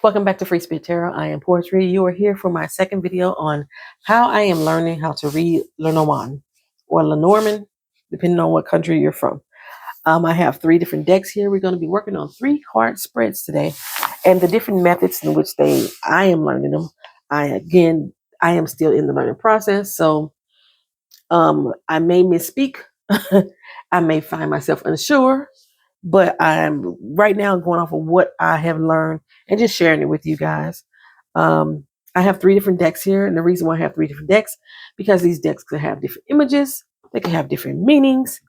Welcome back to Free Spirit Tarot. I am Poetry. You are here for my second video on how I am learning how to read Lenormand or Lenormand, depending on what country you're from. I have 3 different decks here. We're going to be working on 3 card spreads today, and the different methods in which I am learning them. I am still in the learning process, so I may misspeak. I may find myself unsure. But I'm right now going off of what I have learned and just sharing it with you guys. I have 3 different decks here. And the reason why I have 3 different decks, because these decks could have different images. They can have different meanings.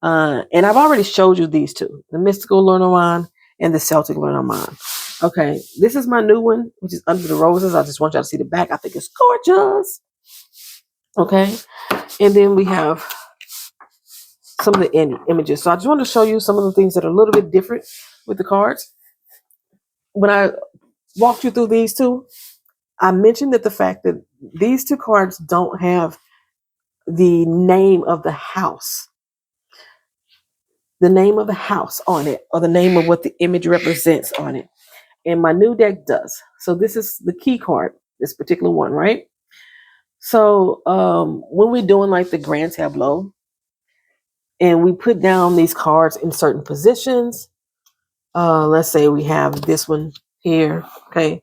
And I've already showed you these 2, the Mystical Lenormand and the Celtic Lenormand. Okay, this is my new one, which is Under the Roses. I just want y'all to see the back. I think it's gorgeous. Okay, and then we have some of the images. So I just want to show you some of the things that are a little bit different with the cards. When I walked you through these 2, I mentioned that the fact that these 2 cards don't have the name of the house. The name of the house on it, or the name of what the image represents on it. And my new deck does. So this is the key card, this particular one, right? So when we're doing like the grand tableau, and we put down these cards in certain positions. Let's say we have this one here, okay?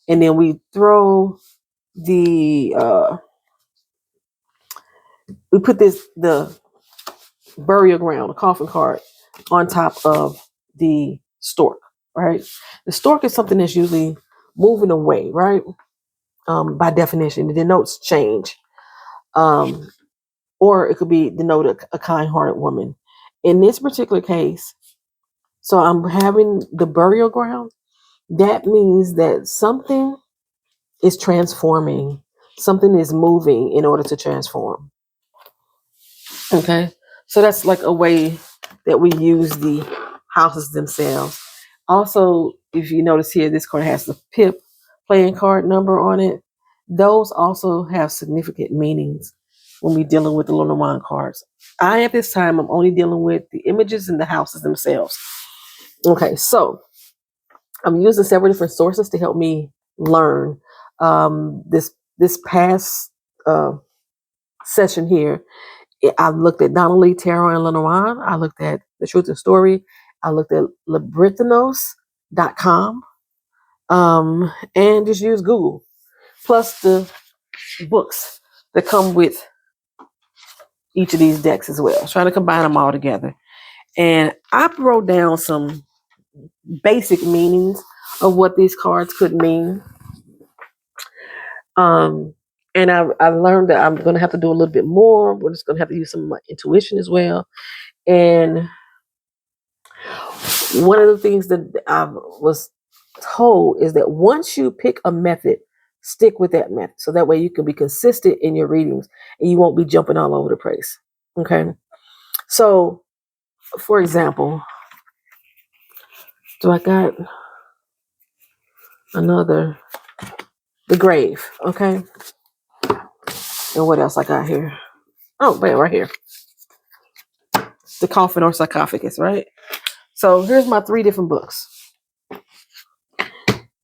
And then we throw we put the burial ground, the coffin card, on top of the stork, right? The stork is something that's usually moving away, right? By definition, it denotes change. Or it could be denote a kind-hearted woman. In this particular case, so I'm having the burial ground. That means that something is transforming. Something is moving in order to transform. Okay, so that's like a way that we use the houses themselves. Also, if you notice here, this card has the pip playing card number on it. Those also have significant meanings when we're dealing with the Lenormand cards. At this time, I'm only dealing with the images and the houses themselves. Okay, so I'm using several different sources to help me learn. This past session here, I looked at Donna Lee Tarot and Lenormand. I looked at The Truth and Story. I looked at Librithenos.com. And just use Google. Plus the books that come with each of these decks as well. Trying to combine them all together. And I wrote down some basic meanings of what these cards could mean. And I learned that I'm going to have to do a little bit more. We're just going to have to use some of my intuition as well. And one of the things that I was told is that once you pick a method, stick with that method. So that way you can be consistent in your readings and you won't be jumping all over the place. Okay. So, for example, I got another, the grave. Okay. And what else I got here? Oh, wait, right here. The coffin or sarcophagus, right? So here's my 3 different books.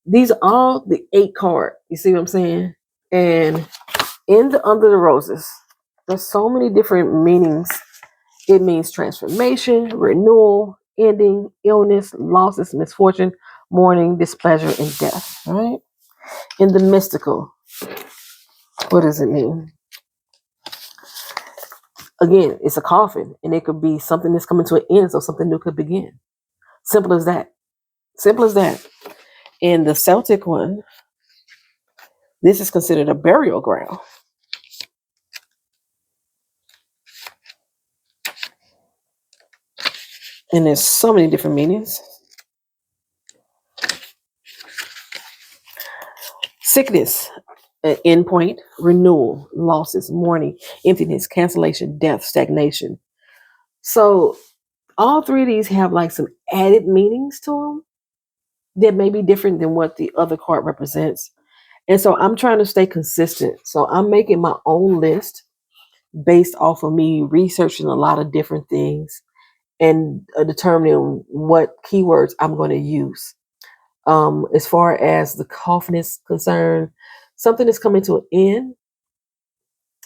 These are all the 8 card. You see what I'm saying? And in the Under the Roses, there's so many different meanings. It means transformation, renewal, ending, illness, losses, misfortune, mourning, displeasure, and death. Right? In the mystical, what does it mean? Again, it's a coffin, and it could be something that's coming to an end, so something new could begin. Simple as that. Simple as that. In the Celtic one, this is considered a burial ground. And there's so many different meanings. Sickness, endpoint, renewal, losses, mourning, emptiness, cancellation, death, stagnation. So all 3 of these have like some added meanings to them that may be different than what the other card represents. And so I'm trying to stay consistent. So I'm making my own list based off of me researching a lot of different things and determining what keywords I'm going to use. As far as the coffin is concerned, something is coming to an end.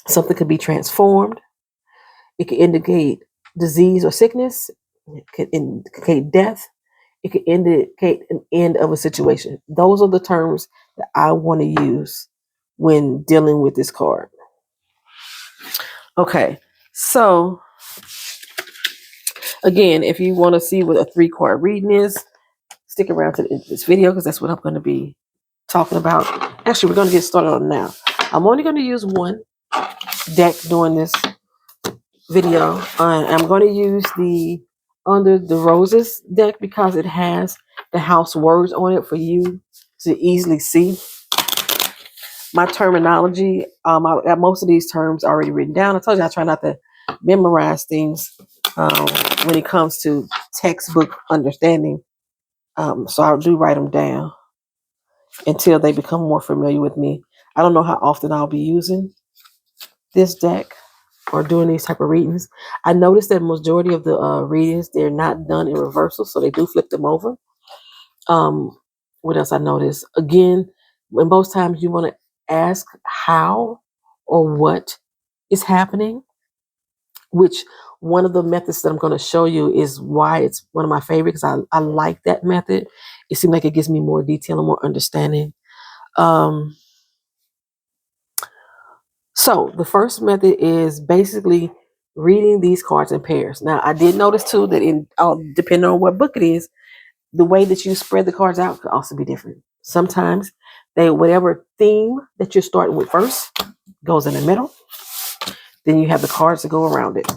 Something could be transformed. It could indicate disease or sickness. It could indicate death. It could indicate an end of a situation. Those are the terms that I want to use when dealing with this card. Okay, so again, if you want to see what a 3-card reading is, stick around to the end of this video because that's what I'm going to be talking about. Actually, we're going to get started on now. I'm only going to use one deck during this video. I'm going to use the Under the Roses deck because it has the house words on it for you to easily see. My terminology, I got most of these terms already written down. I told you I try not to memorize things when it comes to textbook understanding. So I do write them down until they become more familiar with me. I don't know how often I'll be using this deck or doing these type of readings. I noticed that majority of the readings, they're not done in reversal, so they do flip them over. What else I noticed? Again, when most times you want to ask how or what is happening, which one of the methods that I'm going to show you is why it's one of my favorites. I like that method. It seems like it gives me more detail and more understanding. So the first method is basically reading these cards in pairs. Now, I did notice too that depending on what book it is, the way that you spread the cards out could also be different. Sometimes whatever theme that you're starting with first goes in the middle. Then you have the cards that go around it.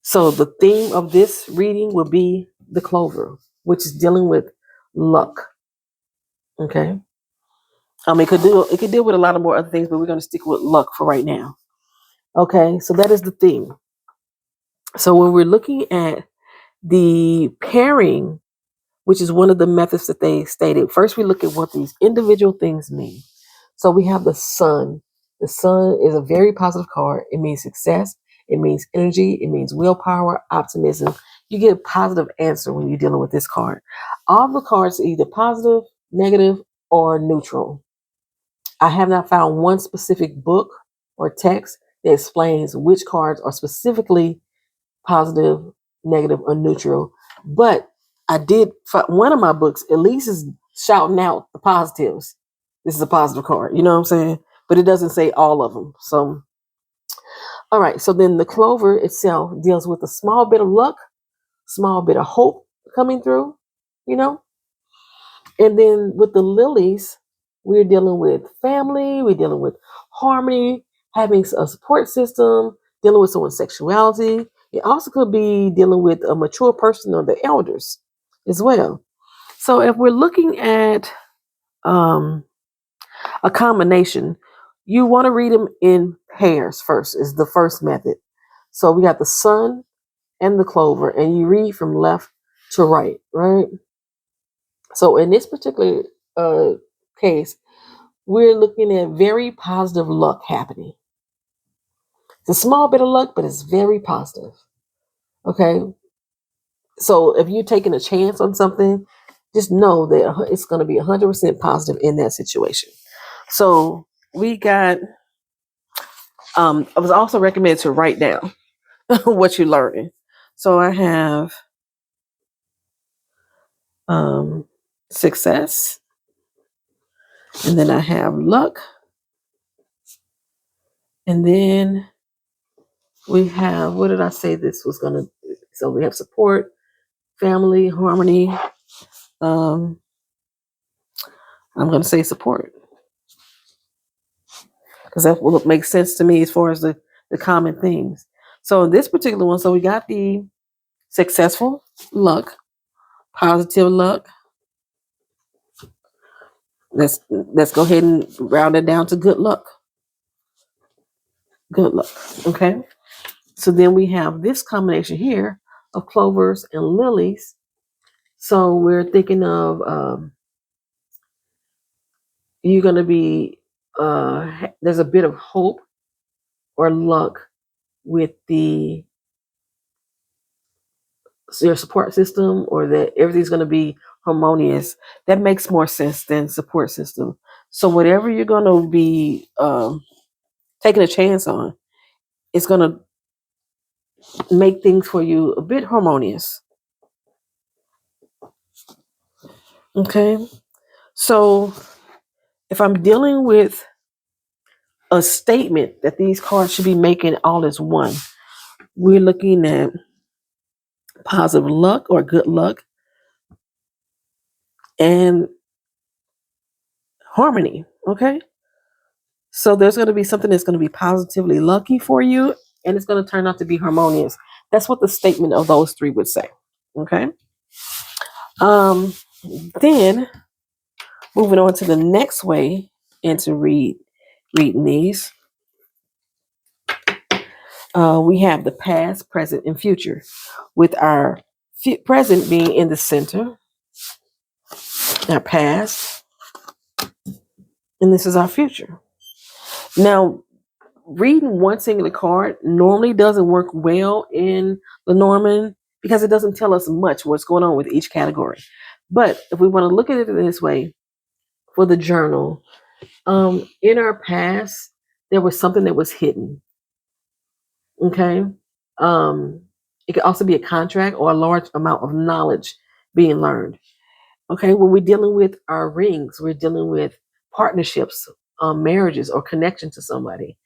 So the theme of this reading will be the Clover, which is dealing with luck. Okay. It could deal with a lot of more other things, but we're going to stick with luck for right now. Okay, so that is the theme. So when we're looking at the pairing, which is one of the methods that they stated, first we look at what these individual things mean. So we have the Sun. The Sun is a very positive card. It means success. It means energy. It means willpower, optimism. You get a positive answer when you're dealing with this card. All the cards are either positive, negative, or neutral. I have not found one specific book or text that explains which cards are specifically positive, negative, or neutral. But I did find one of my books, at least, is shouting out the positives. This is a positive card, you know what I'm saying? But it doesn't say all of them. So, all right. So then the Clover itself deals with a small bit of luck, small bit of hope coming through, you know? And then with the lilies, we're dealing with family, we're dealing with harmony, having a support system, dealing with someone's sexuality. It also could be dealing with a mature person or the elders as well. So if we're looking at a combination, you want to read them in pairs first, is the first method. So we got the Sun and the Clover, and you read from left to right, right? So in this particular case, we're looking at very positive luck happening. It's a small bit of luck, but it's very positive. Okay. So if you're taking a chance on something, just know that it's going to be 100% positive in that situation. So we got, I was also recommended to write down what you're learning. So I have success, and then I have luck, and then we have, what did I say this was going to, so we have support, family, harmony. I'm going to say support because that will make sense to me as far as the common things. So this particular one, so we got the successful luck, positive luck. Let's go ahead and round it down to good luck. Good luck. Okay. So then we have this combination here of clovers and lilies. So we're thinking of you're going to be, there's a bit of hope or luck with your support system, or that everything's going to be harmonious. That makes more sense than support system. So whatever you're going to be taking a chance on, it's going to make things for you a bit harmonious. Okay. So if I'm dealing with a statement that these cards should be making all as one, we're looking at positive luck or good luck and harmony. Okay. So there's going to be something that's going to be positively lucky for you, and it's going to turn out to be harmonious. That's what the statement of those three would say. Okay. Um, then moving on to the next way and to reading these, we have the past, present, and future, with our present being in the center, our past, and this is our future. Now, reading one singular card normally doesn't work well in Lenormand because it doesn't tell us much what's going on with each category. But if we want to look at it this way, for the journal, in our past, there was something that was hidden. Okay. It could also be a contract or a large amount of knowledge being learned. Okay. When we're dealing with our rings, we're dealing with partnerships, marriages, or connection to somebody,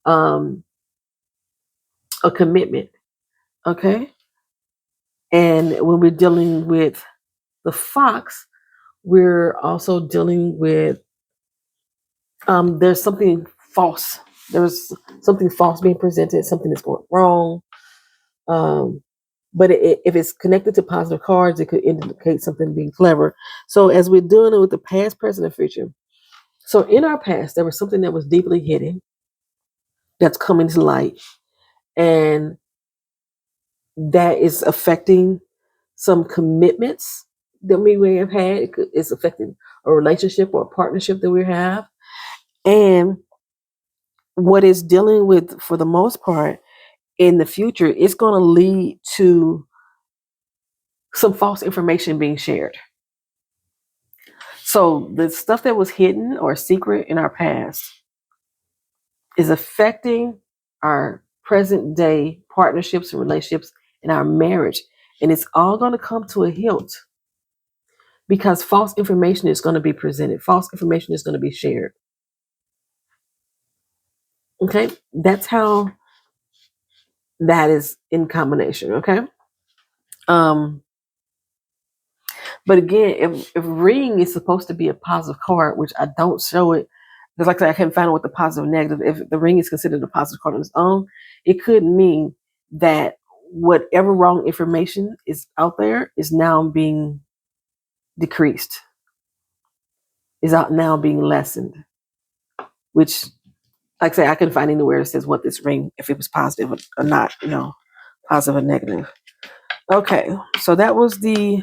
um, a commitment. Okay. And when we're dealing with the fox, we're also dealing with there's something false. There's something false being presented, something that's going wrong. Um, but if it's connected to positive cards, it could indicate something being clever. So as we're dealing with the past, present, and future, so in our past, there was something that was deeply hidden that's coming to light, and that is affecting some commitments that we may have had. It's affecting a relationship or a partnership that we have. And what it's dealing with, for the most part, in the future, it's going to lead to some false information being shared. So the stuff that was hidden or secret in our past is affecting our present day partnerships and relationships and our marriage. And it's all going to come to a hilt because false information is going to be presented, false information is going to be shared. Okay, that's how that is in combination. Okay. Um, but again, if ring is supposed to be a positive card, which I don't show it, because like I said, I can't find out what the positive and negative. If the ring is considered a positive card on its own, it could mean that whatever wrong information is out there is now being decreased, is out now being lessened, which, like I say, I couldn't find anywhere that says what this ring, if it was positive or not, positive or negative. Okay, so that was the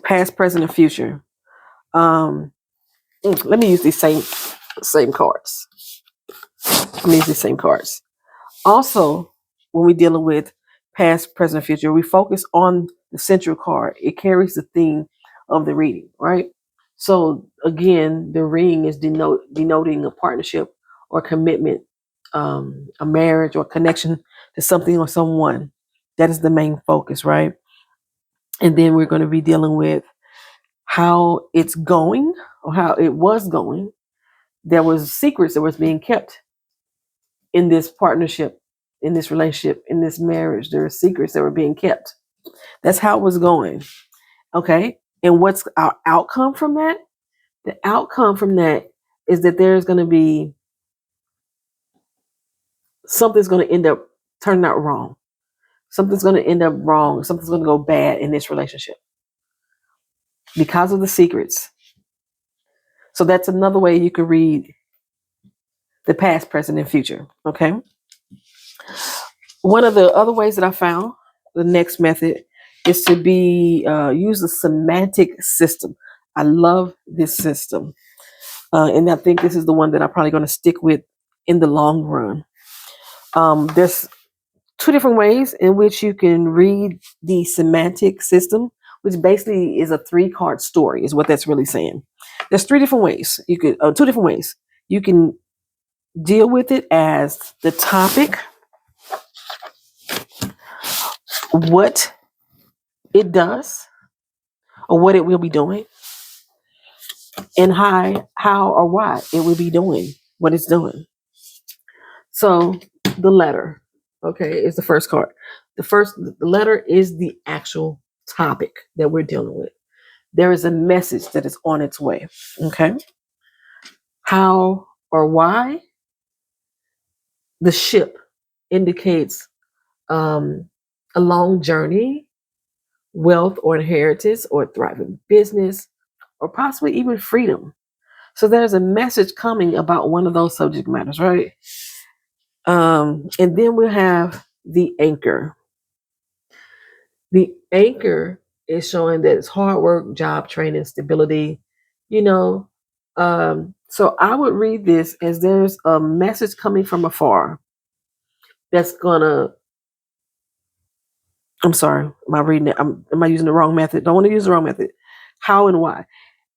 past, present, and future. Um, let me use these same cards. Let me use these same cards. Also, when we're dealing with past, present, and future, we focus on the central card. It carries the theme of the reading, right? So again, the ring is denoting a partnership or commitment, a marriage or connection to something or someone. That is the main focus, right? And then we're going to be dealing with how it's going or how it was going. There was secrets that was being kept in this partnership, in this relationship, in this marriage. There were secrets that were being kept. That's how it was going. Okay. And what's our outcome from that? The outcome from that is that there's going to be something's going to end up turning out wrong. Something's going to end up wrong. Something's going to go bad in this relationship because of the secrets. So that's another way you could read the past, present, and future. Okay. One of the other ways that I found, the next method, is to be use the semantic system. I love this system, and I think this is the one that I'm probably going to stick with in the long run. There's two different ways in which you can read the semantic system, which basically is a three-card story, is what that's really saying. There's three different ways. You could, two different ways. You can deal with it as the topic, what it does, or what it will be doing, and how or why it will be doing what it's doing. So the letter, okay, is the first card. The letter is the actual topic that we're dealing with. There is a message that is on its way. Okay. How or why? The ship indicates a long journey, wealth or inheritance, or thriving business, or possibly even freedom. So there's a message coming about one of those subject matters, right? And then we have the anchor. The anchor is showing that it's hard work, job training, stability, you know. So I would read this as there's a message coming from afar that's gonna. I'm sorry, am I reading it? Am I using the wrong method? Don't want to use the wrong method. How and why?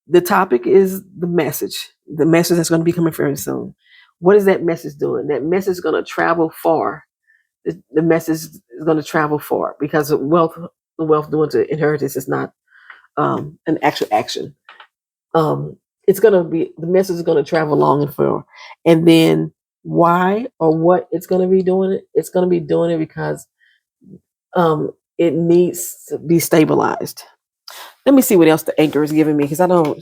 The topic is the message that's going to be coming very soon. What is that message doing? That message is going to travel far. The message is going to travel far because the wealth doing to inheritance is not an actual action. It's going to be, the message is going to travel long and far. And then why or what it's going to be doing it? It's going to be doing it because it needs to be stabilized. Let me see what else the anchor is giving me because the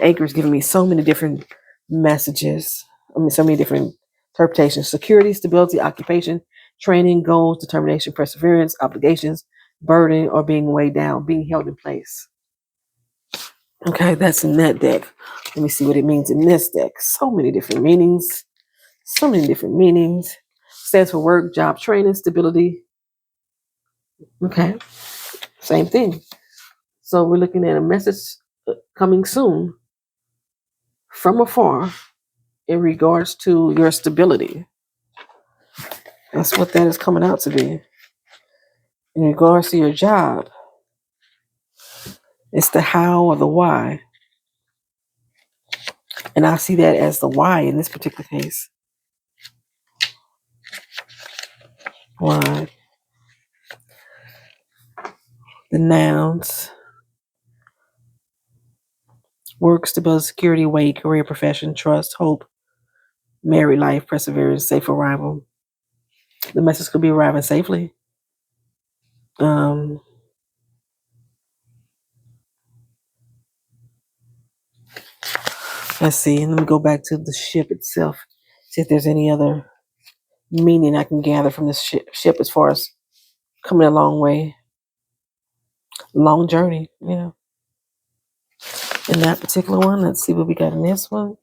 anchor is giving me so many different messages. So many different interpretations: security, stability, occupation, training, goals, determination, perseverance, obligations, burden, or being weighed down, being held in place. Okay, that's in that deck. Let me see what it means in this deck. So many different meanings. So many different meanings. Stands for work, job, training, stability. Okay, same thing. So we're looking at a message coming soon from afar in regards to your stability. That's what that is coming out to be. In regards to your job, it's the how or the why. And I see that as the why in this particular case. Why? The nouns: work, stability, security, weight, career, profession, trust, hope, married life, perseverance, safe arrival. The message could be arriving safely. Um, let's see. Let me go back to the ship itself. See if there's any other meaning I can gather from this ship as far as coming a long way, long journey. Yeah. In that particular one, let's see what we got in this one.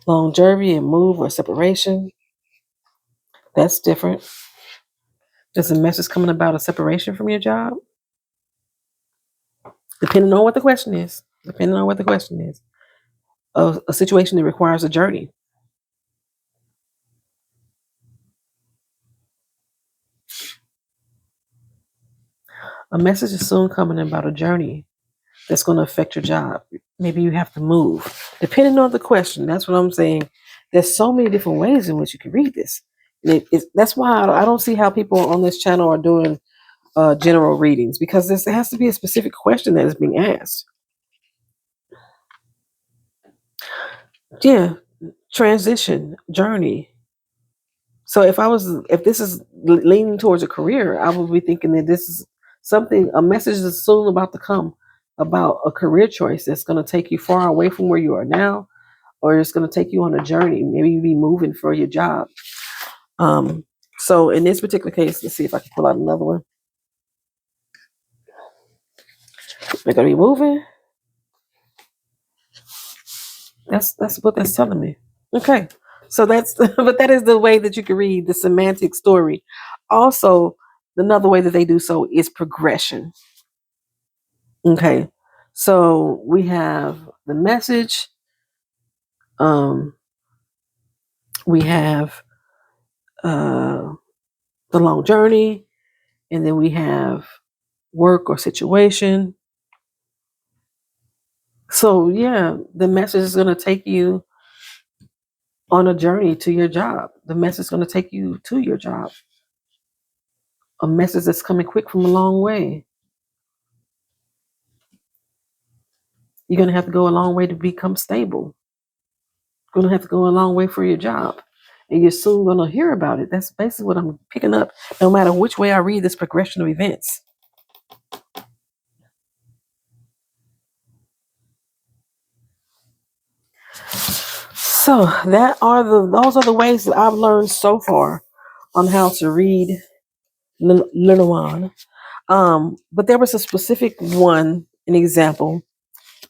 Long journey and move or separation. That's different. There's a message coming about a separation from your job. Depending on what the question is. Depending on what the question is. A situation that requires a journey. A message is soon coming about a journey that's going to affect your job. Maybe you have to move. Depending on the question, that's what I'm saying. There's so many different ways in which you can read this. That's why I don't see how people on this channel are doing general readings, because there has to be a specific question that is being asked. Yeah, transition, journey. So if this is leaning towards a career, I would be thinking that this is a message is soon about to come about a career choice that's going to take you far away from where you are now, or it's going to take you on a journey. Maybe you be moving for your job. So in this particular case, let's see if I can pull out another one. They're going to be moving. That's what that's telling me. Okay. So but that is the way that you can read the semantic story. Also, another way that they do so is progression. Okay. So we have the message. We have the long journey, and then we have work or situation. So yeah, the message is going to take you on a journey to your job. The message is going to take you to your job. A message that's coming quick from a long way. You're going to have to go a long way to become stable. You're going to have to go a long way for your job. And you're soon going to hear about it. That's basically what I'm picking up, no matter which way I read this progression of events. So those are the ways that I've learned so far on how to read Lenormand. But there was a specific one, an example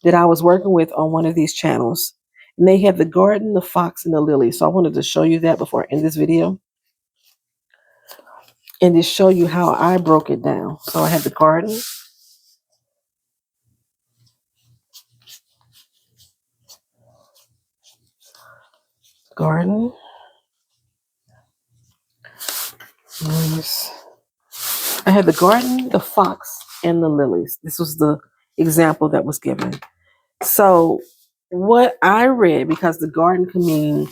that I was working with on one of these channels. And they had the garden, the fox, and the lily. So I wanted to show you that before I end this video. And just show you how I broke it down. So I had the garden. I had the garden, the fox, and the lilies. This was the example that was given. So what I read, because the garden can mean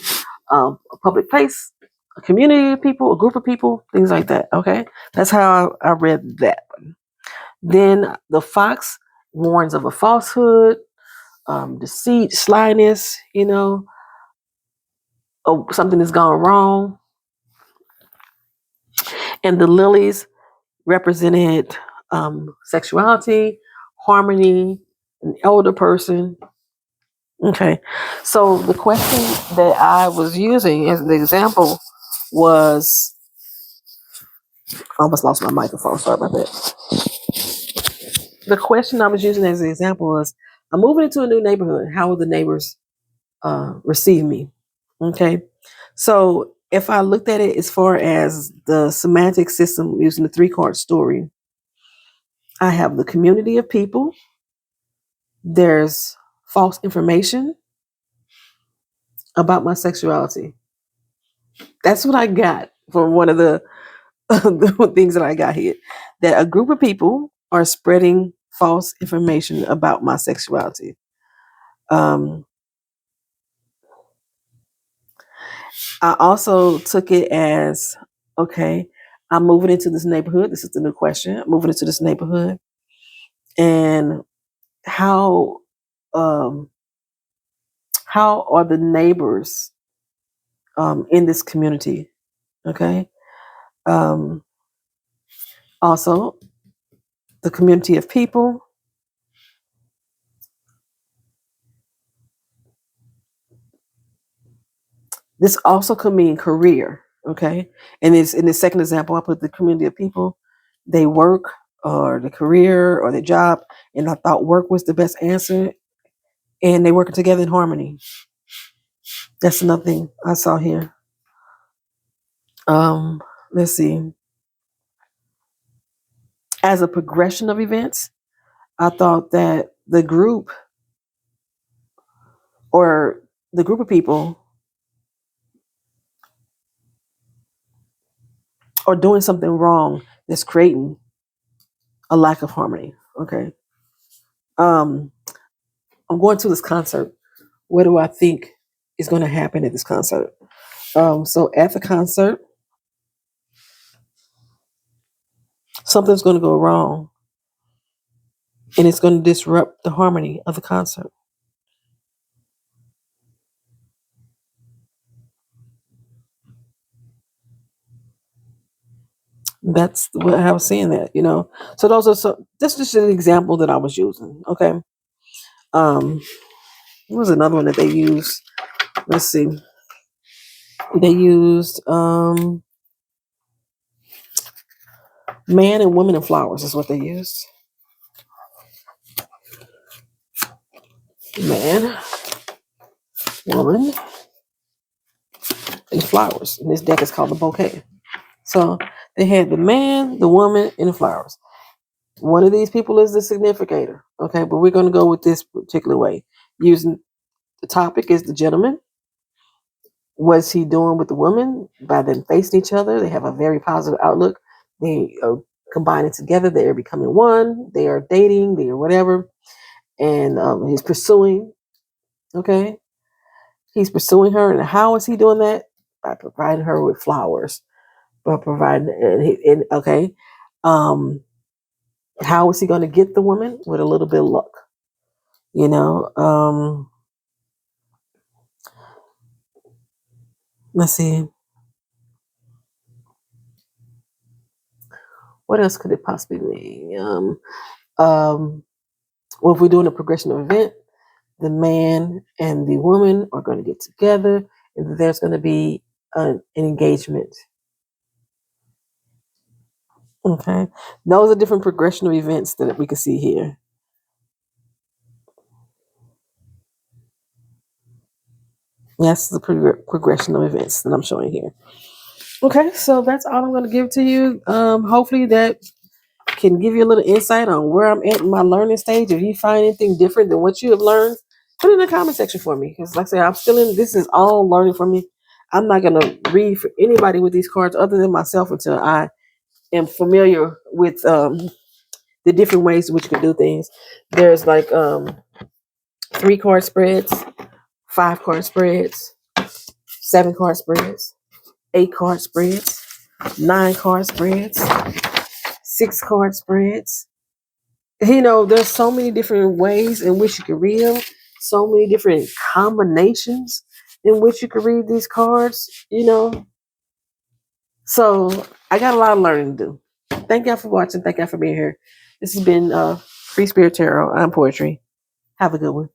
a public place, a community of people, a group of people, things like that. Okay, that's how I read that one. Then the fox warns of a falsehood, deceit, slyness. Something has gone wrong. And the lilies represented sexuality, harmony, an elder person. Okay, so the question that I was using as an example was, I almost lost my microphone, sorry about that. The question I was using as an example was, I'm moving into a new neighborhood. How will the neighbors receive me? Okay, so if I looked at it as far as the semantic system using the three-card story, I have the community of people. There's false information about my sexuality. That's what I got from one of the things that I got here. That a group of people are spreading false information about my sexuality. Um, I also took it as, okay, I'm moving into this neighborhood. This is the new question. I'm moving into this neighborhood. And how um, how are the neighbors in this community? Okay. Um, Also, the community of people. This also could mean career. Okay. And it's in the second example, I put the community of people. They work or the career or the job. And I thought work was the best answer. And they working together in harmony. That's another thing I saw here. Um, let's see. As a progression of events, I thought that or the group of people are doing something wrong that's creating a lack of harmony. Okay. Um, I'm going to this concert. What do I think is going to happen at this concert? So at the concert, something's going to go wrong, and it's going to disrupt the harmony of the concert. That's what I was seeing that. So those are this is just an example that I was using. Okay. Um, what was another one that they used? Let's see. They used man and women and flowers is what they used. Man, woman, and flowers. And this deck is called the bouquet. So they had the man, the woman, and the flowers. One of these people is the significator. Okay, but we're going to go with this particular way. Using the topic is the gentleman. What's he doing with the woman? By them facing each other, they have a very positive outlook. They are combining together. They are becoming one. They are dating. They are whatever. And he's pursuing. Okay, he's pursuing her, and how is he doing that? By providing her with flowers. By providing, and okay, um, how is he going to get the woman? With a little bit of luck, you know. Let's see, what else could it possibly mean? Well, if we're doing a progression of event, the man and the woman are going to get together, and there's going to be an engagement. Okay, those are different progression of events that we can see here. That's the progression of events that I'm showing here. Okay, so that's all I'm going to give to you. Hopefully that can give you a little insight on where I'm at in my learning stage. If you find anything different than what you have learned, put it in the comment section for me. Because like I say, I'm still in, this is all learning for me. I'm not going to read for anybody with these cards other than myself until I am familiar with the different ways in which you can do things. There's like 3-card spreads, 5-card spreads, 7-card spreads, 8-card spreads, 9-card spreads, 6-card spreads. You know, there's so many different ways in which you can read them, so many different combinations in which you can read these cards, you know. So I got a lot of learning to do. Thank y'all for watching. Thank y'all for being here. This has been Free Spirit Tarot. I'm Poetry. Have a good one.